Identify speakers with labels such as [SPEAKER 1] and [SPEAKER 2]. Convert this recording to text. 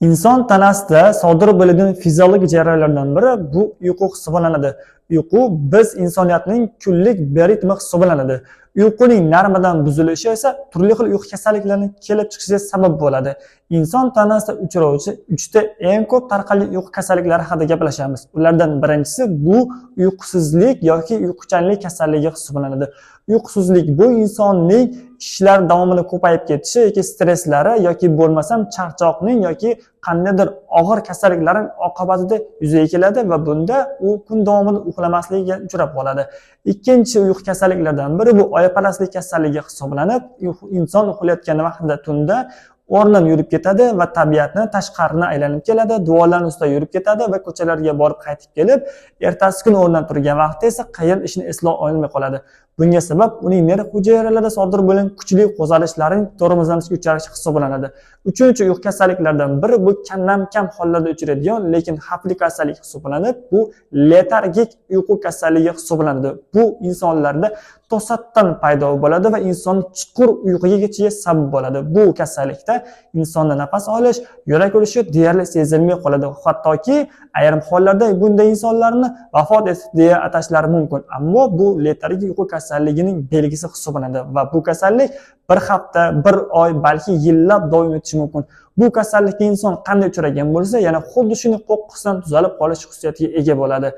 [SPEAKER 1] Inson tanasida sodir bo'ladigan fiziologik jarayonlardan biri bu uyqu hisoblanadi. Uyqu biz insoniyatning kunlik biritmi hisoblanadi. Uyquning normadan buzilishi esa turli xil uyqu kasalliklarining kelib chiqishiga sabab bo'ladi. Inson tanasida uchrovchi 3 ta eng ko'p tarqalgan uyqu kasalliklari haqida gaplashamiz. Ulardan birinchisi bu uyqusizlik yoki uyquchanlik kasalligi hisoblanadi. Uyqusizlik bu insonning ishlar davomida ko'payib ketishi yoki stresslari yoki bo'lmasam charchoqning yoki qandaydir og'ir kasalliklarning oqibatida yuzaga keladi va bunda u kun davomida uxlamasligiga uchrab qoladi. Ikkinchi uyqu kasalliklaridan biri bu oyparastlik kasalligi hisoblanib, inson uxlayotgan vaqtida tunda o'rnidan yurib ketadi va tabiatni tashqarini aylanib keladi, duolarning ustida yurib ketadi va ko'chalarga borib qaytib kelib, ertasi kun o'rnidan turgan vaqtda esa qayerda ishini eslay olmay qoladi. Bunga sabab uning nerv hujayralarida sodir bo'lgan kuchli qo'zg'alishlarning tormozlanishga uchrashi hisoblanadi. Uchinchi uyqu kasalliklaridan biri bu kam hollarda uchraydigan, lekin xavfli kasallik hisoblanib, bu letargik uyqu kasalligi hisoblanadi. Bu insonlarda to'satdan paydo bo'ladi va inson chuqur uyquga ketishiga sabab bo'ladi. Bu kasallikda insonda nafas olish, yurak urishi deyarli sezilmay qoladi. Hattoki ayrim hollarda bunday insonlarni vafot etdi deya atashlari mumkin. Ammo bu letargik uyqu kasalligining belgisi hisoblanadi va bu kasallik bir hafta, bir oy, balki yillab davom etishi mumkin. Bu kasallikka inson qanday uchragan bo'lsa, yana xuddi shuni qo'qqisdan tuzalib qolish xususiyatiga ega bo'ladi.